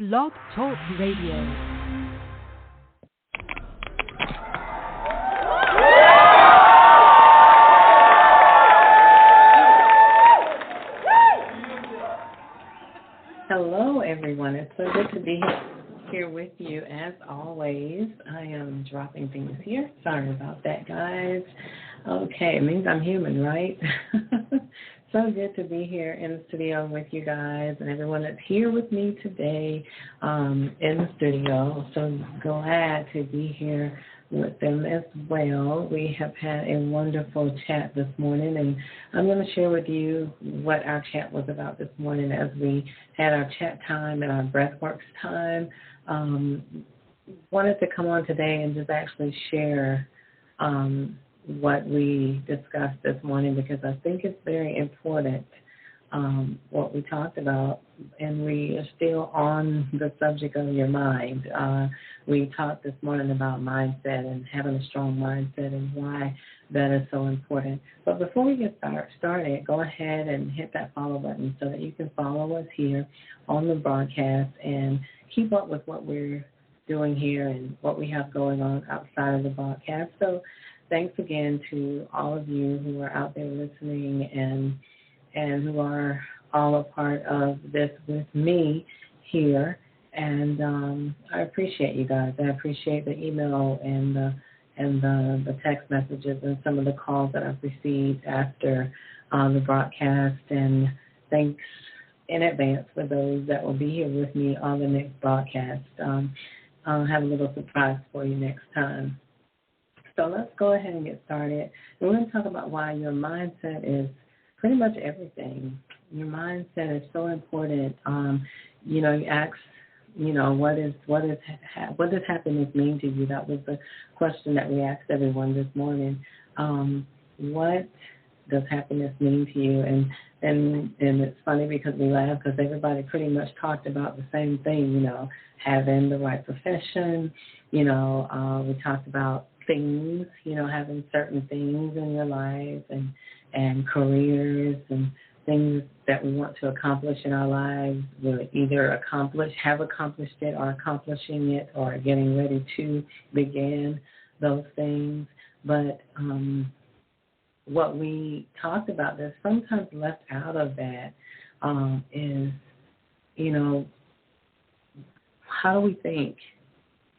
Blog Talk Radio. Hello, everyone. It's so good to be here with you as always. I am dropping things here. Sorry about that, guys. Okay, it means I'm human, right? So good to be here in the studio with you guys and everyone that's here with me today in the studio. So glad to be here with them as well. We have had a wonderful chat this morning, and I'm going to share with you what our chat was about this morning as we had our chat time and our breathworks time. Wanted to come on today and just actually share what we discussed this morning, because I think it's very important what we talked about, and we are still on the subject of your mind. We talked this morning about mindset and having a strong mindset and why that is so important. But before we get started, go ahead and hit that follow button so that you can follow us here on the broadcast and keep up with what we're doing here and what we have going on outside of the broadcast. So thanks again to all of you who are out there listening and who are all a part of this with me here. And I appreciate you guys. I appreciate the email and the text messages and some of the calls that I've received after the broadcast. And thanks in advance for those that will be here with me on the next broadcast. I'll have a little surprise for you next time. So let's go ahead and get started. We're going to talk about why your mindset is pretty much everything. Your mindset is so important. You ask, what does happiness mean to you? That was the question that we asked everyone this morning. What does happiness mean to you? And it's funny because we laugh because everybody pretty much talked about the same thing. Having the right profession. We talked about things, having certain things in your life and careers and things that we want to accomplish in our lives. We'll either have accomplished it or accomplishing it or getting ready to begin those things. But what we talked about that's sometimes left out of that is, how do we think?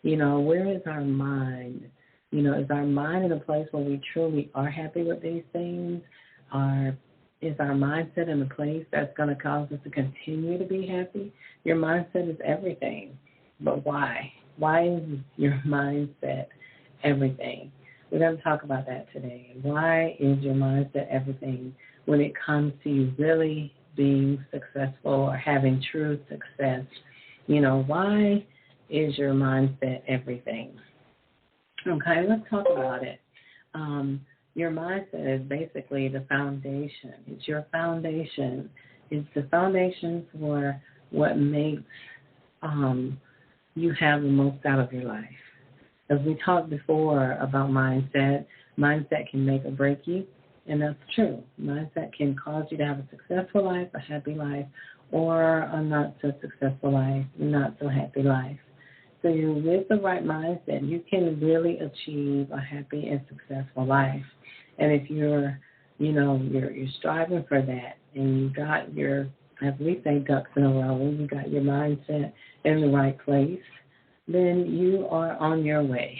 Where is our mind? Is our mind in a place where we truly are happy with these things? Is our mindset in a place that's going to cause us to continue to be happy? Your mindset is everything. But why? Why is your mindset everything? We're going to talk about that today. Why is your mindset everything when it comes to you really being successful or having true success? Why is your mindset everything? Okay, let's talk about it. Your mindset is basically the foundation. It's your foundation. It's the foundation for what makes you have the most out of your life. As we talked before about mindset can make or break you, and that's true. Mindset can cause you to have a successful life, a happy life, or a not so successful life, not so happy life. So with the right mindset, you can really achieve a happy and successful life. And if you're striving for that, and you got your, as we say, ducks in a row, you got your mindset in the right place, then you are on your way.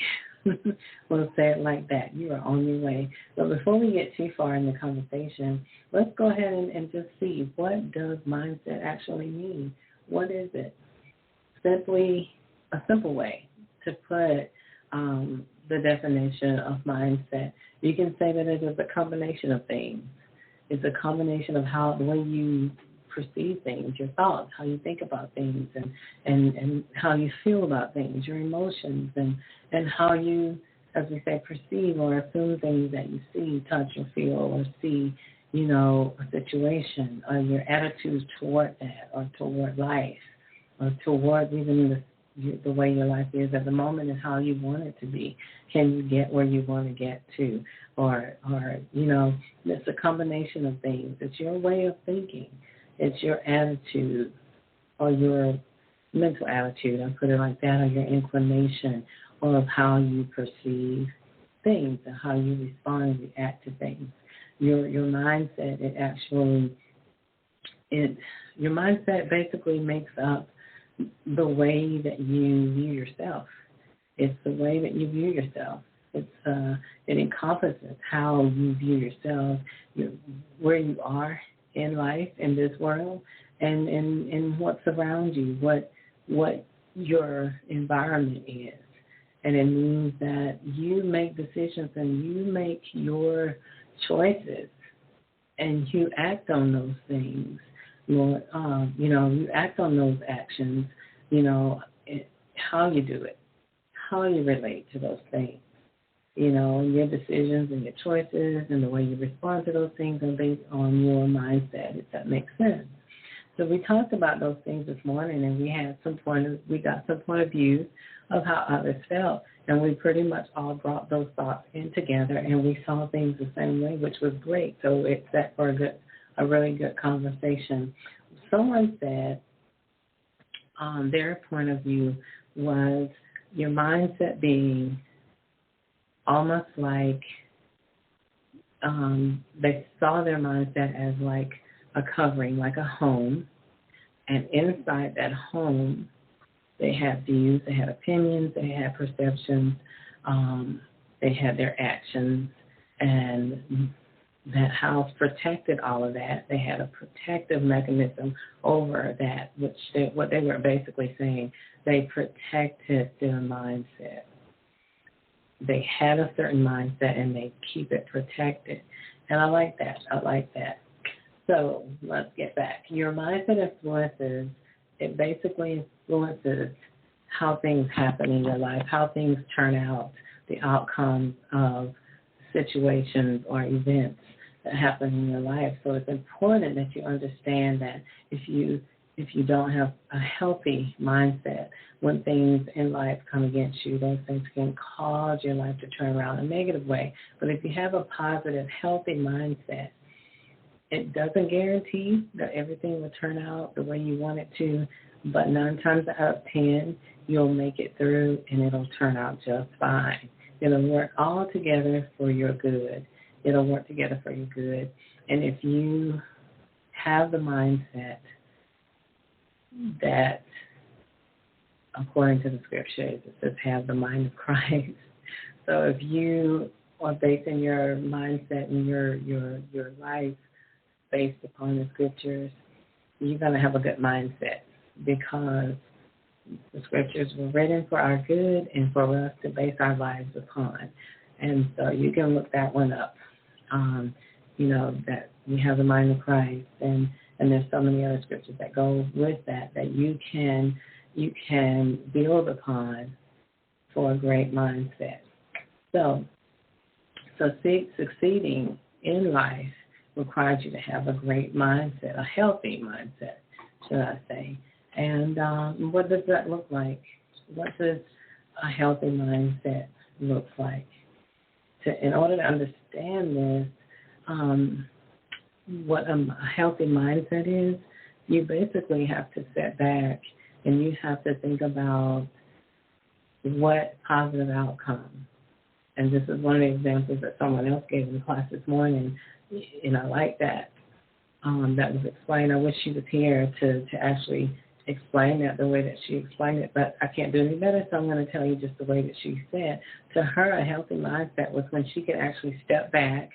We'll say it like that. You are on your way. But before we get too far in the conversation, let's go ahead and just see, what does mindset actually mean? What is it? A simple way to put the definition of mindset, you can say that it is a combination of things. It's a combination of the way you perceive things, your thoughts, how you think about things, and how you feel about things, your emotions, and how you, as we say, perceive or assume things that you see, touch, or feel, or see, a situation, or your attitudes toward that, or toward life, or toward even the way your life is at the moment and how you want it to be. Can you get where you want to get to? Or it's a combination of things. It's your way of thinking. It's your attitude or your mental attitude, I'll put it like that, or your inclination, or of how you perceive things and how you respond and react to things. Your mindset, your mindset basically makes up the way that you view yourself. It's the way that you view yourself. It encompasses how you view yourself, where you are in life, in this world, and what's around you, what your environment is. And it means that you make decisions and you make your choices and you act on those things. You act on those actions, how you do it, how you relate to those things. And your decisions and your choices and the way you respond to those things are based on your mindset, if that makes sense. So we talked about those things this morning, and we got some point of view of how others felt, and we pretty much all brought those thoughts in together, and we saw things the same way, which was great. So it set for a really good conversation. Someone said their point of view was your mindset being almost like they saw their mindset as like a covering, like a home, and inside that home they had views, they had opinions, they had perceptions, they had their actions, and that house protected all of that. They had a protective mechanism over that, what they were basically saying, they protected their mindset. They had a certain mindset and they keep it protected. And I like that. So let's get back. Your mindset basically influences how things happen in your life, how things turn out, the outcomes of situations or events that happen in your life. So it's important that you understand that if you don't have a healthy mindset, when things in life come against you, those things can cause your life to turn around in a negative way. But if you have a positive, healthy mindset, it doesn't guarantee that everything will turn out the way you want it to, but 9 times out of 10, you'll make it through and it'll turn out just fine. It'll work all together for your good. It'll work together for your good. And if you have the mindset that, according to the scriptures, it says have the mind of Christ. So if you are basing your mindset and your life based upon the scriptures, you're going to have a good mindset because the scriptures were written for our good and for us to base our lives upon. And so you can look that one up, that you have the mind of Christ. And there's so many other scriptures that go with that you can build upon for a great mindset. So succeeding in life requires you to have a great mindset, a healthy mindset, should I say. And what does that look like? What does a healthy mindset look like? In order to understand this, what a healthy mindset is, you basically have to sit back and you have to think about what positive outcome. And this is one of the examples that someone else gave in class this morning, and I like that. That was explained. I wish she was here to actually explain that the way that she explained it, but I can't do any better, so I'm going to tell you just the way that she said. To her, a healthy mindset was when she could actually step back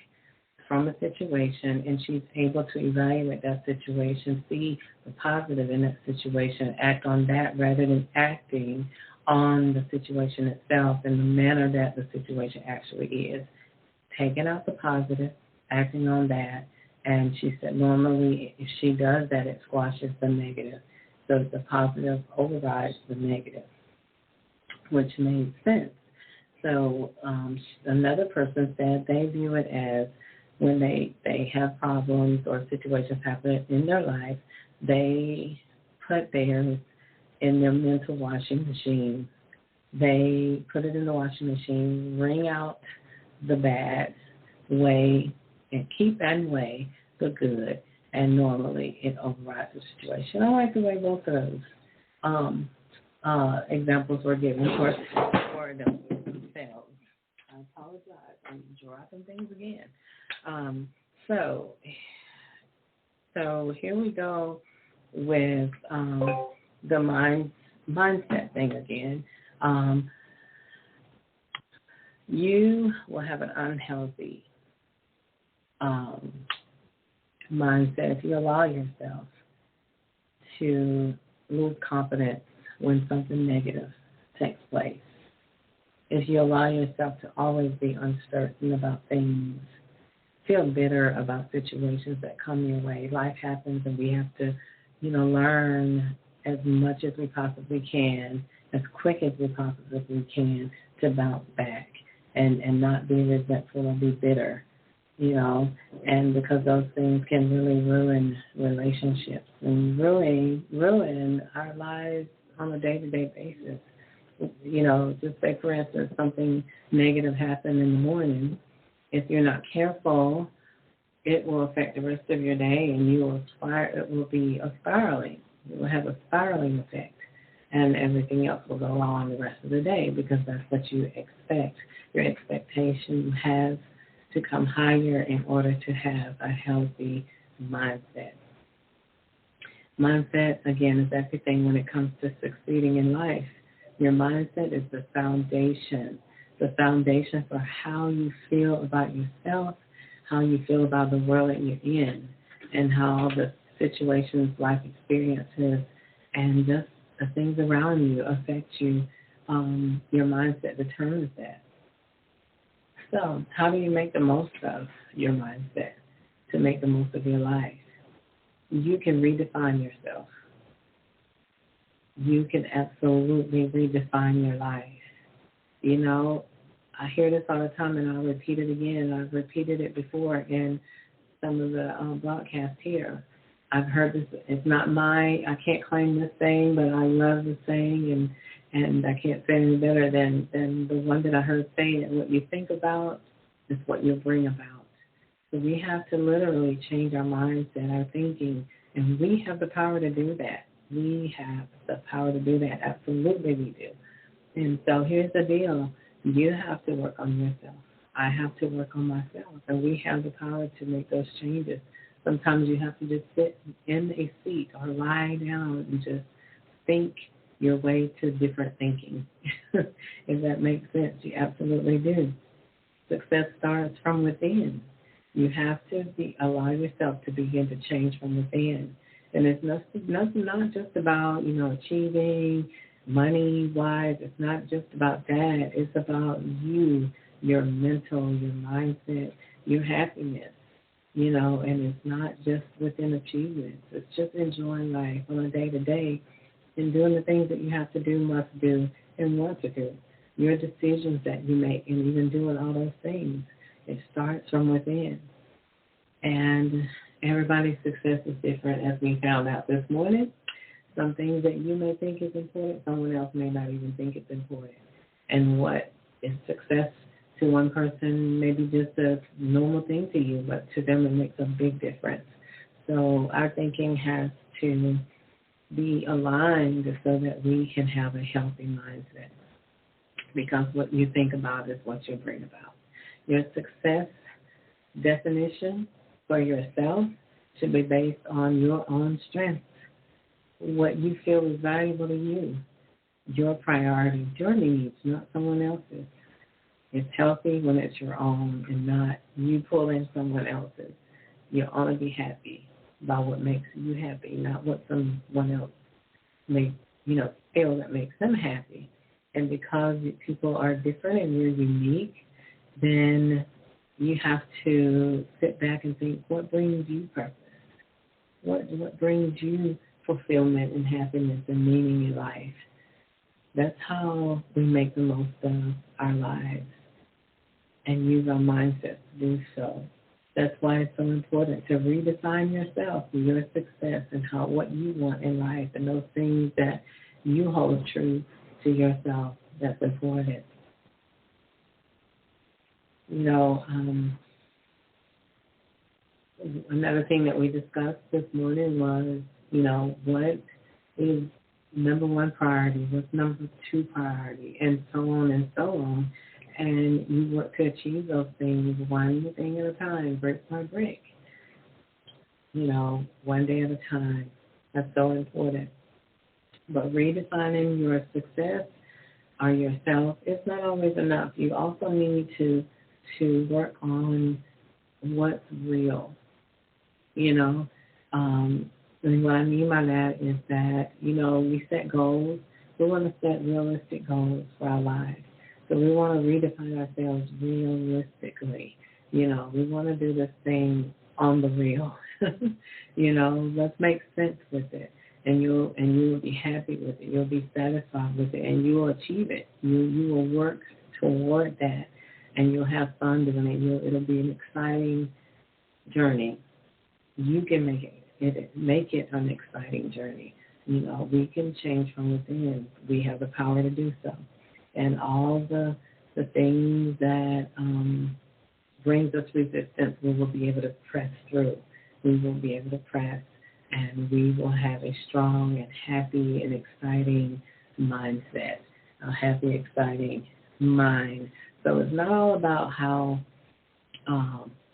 from a situation and she's able to evaluate that situation, see the positive in that situation, act on that rather than acting on the situation itself in the manner that the situation actually is. Taking out the positive, acting on that, and she said normally if she does that, it squashes the negative. So the positive overrides the negative, which made sense. So another person said they view it as when they have problems or situations happen in their life, they put theirs in their mental washing machine. They put it in the washing machine, wring out the bad, weigh, and keep and weigh the good, and normally it overrides the situation. I like the way both of those examples were given for themselves. I apologize. I'm dropping things again. So here we go with the mindset thing again. You will have an unhealthy mindset if you allow yourself to lose confidence when something negative takes place. If you allow yourself to always be uncertain about things, feel bitter about situations that come your way. Life happens, and we have to, learn as much as we possibly can, as quick as we possibly can, to bounce back and not be resentful or be bitter, and because those things can really ruin relationships and ruin our lives on a day-to-day basis. Just say, for instance, something negative happened in the morning. If you're not careful, it will affect the rest of your day, and it will be a spiraling. It will have a spiraling effect, and everything else will go on the rest of the day because that's what you expect. Your expectation has to come higher in order to have a healthy mindset. Mindset, again, is everything when it comes to succeeding in life. Your mindset is the foundation for how you feel about yourself, how you feel about the world that you're in, and how the situations, life experiences, and just the things around you affect you. Your mindset determines that. So how do you make the most of your mindset to make the most of your life? You can redefine yourself. You can absolutely redefine your life. I hear this all the time, and I'll repeat it again. I've repeated it before in some of the broadcasts here. I've heard this. It's not I can't claim this saying, but I love the saying, and I can't say any better than the one that I heard say it. What you think about is what you bring about. So we have to literally change our mindset, our thinking, and we have the power to do that. We have the power to do that. Absolutely we do. And so here's the deal. You have to work on yourself. I have to work on myself. And we have the power to make those changes. Sometimes you have to just sit in a seat or lie down and just think your way to different thinking. If that makes sense, you absolutely do. Success starts from within. You have to allow yourself to begin to change from within. And it's not just about, achieving money-wise. It's not just about that. It's about you, your mental, your mindset, your happiness, and it's not just within achievements. It's just enjoying life on a day-to-day and doing the things that you have to do, must do, and want to do. Your decisions that you make and even doing all those things, it starts from within. And everybody's success is different, as we found out this morning. Some things that you may think is important, someone else may not even think it's important. And what is success to one person may be just a normal thing to you, but to them it makes a big difference. So our thinking has to be aligned so that we can have a healthy mindset, because what you think about is what you bring about. Your success definition for yourself should be based on your own strengths, what you feel is valuable to you, your priorities, your needs, not someone else's. It's healthy when it's your own and not you pulling someone else's. You'll only be happy by what makes you happy, not what someone else may, feel that makes them happy. And because people are different and you're unique, then you have to sit back and think, what brings you purpose? What brings you fulfillment and happiness and meaning in life? That's how we make the most of our lives and use our mindsets to do so. That's why it's so important to redefine yourself, your success, and what you want in life, and those things that you hold true to yourself. That's important. Another thing that we discussed this morning was, what is number one priority, what's number two priority, and so on and so on. And you work to achieve those things one thing at a time, brick by brick. One day at a time. That's so important. But redefining your success or yourself is not always enough. You also need to work on what's real. And what I mean by that is that, we set goals. We want to set realistic goals for our lives. So we want to redefine ourselves realistically. We want to do this thing on the real. Let's make sense with it. And you will be happy with it. You'll be satisfied with it, and you will achieve it. You will work toward that, and you'll have fun doing it. It'll be an exciting journey. You can make it an exciting journey. We can change from within. We have the power to do so, and all the things that brings us resistance, we will be able to press through. We will be able to press. And we will have a strong and happy and exciting mindset, a happy, exciting mind. So it's not all about how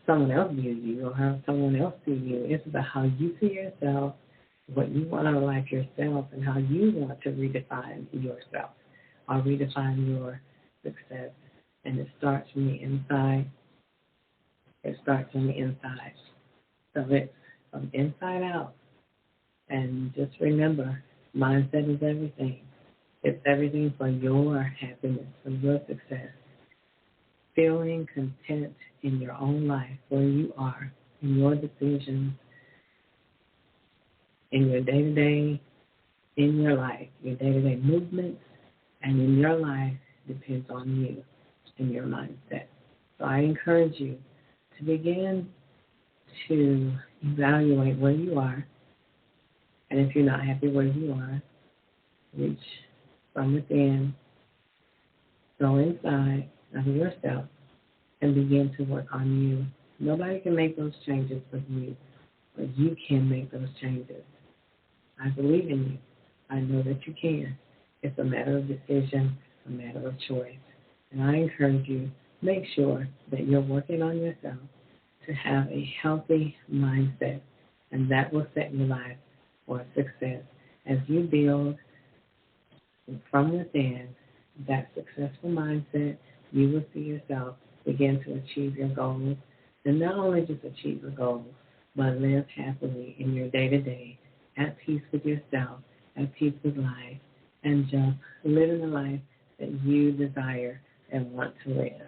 someone else views you or how someone else sees you. It's about how you see yourself, what you want out of life yourself, and how you want to redefine yourself or redefine your success. And it starts from the inside. It starts from the inside. So it's from inside out. And just remember, mindset is everything. It's everything for your happiness, for your success. Feeling content in your own life, where you are, in your decisions, in your day-to-day, in your life, your day-to-day movements, and in your life depends on you and your mindset. So I encourage you to begin to evaluate where you are. And if you're not happy where you are, reach from within, go inside of yourself, and begin to work on you. Nobody can make those changes but you, but you can make those changes. I believe in you. I know that you can. It's a matter of decision, a matter of choice. And I encourage you, make sure that you're working on yourself to have a healthy mindset, and that will set your life for success. As you build from within that successful mindset, you will see yourself begin to achieve your goals, and not only just achieve your goals, but live happily in your day-to-day, at peace with yourself, at peace with life, and just living the life that you desire and want to live.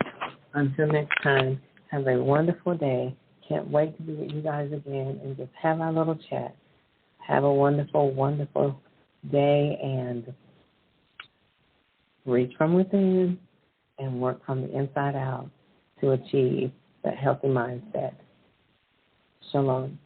Until next time, have a wonderful day. Can't wait to be with you guys again and just have our little chat. Have a wonderful, wonderful day, and reach from within and work from the inside out to achieve that healthy mindset. Shalom.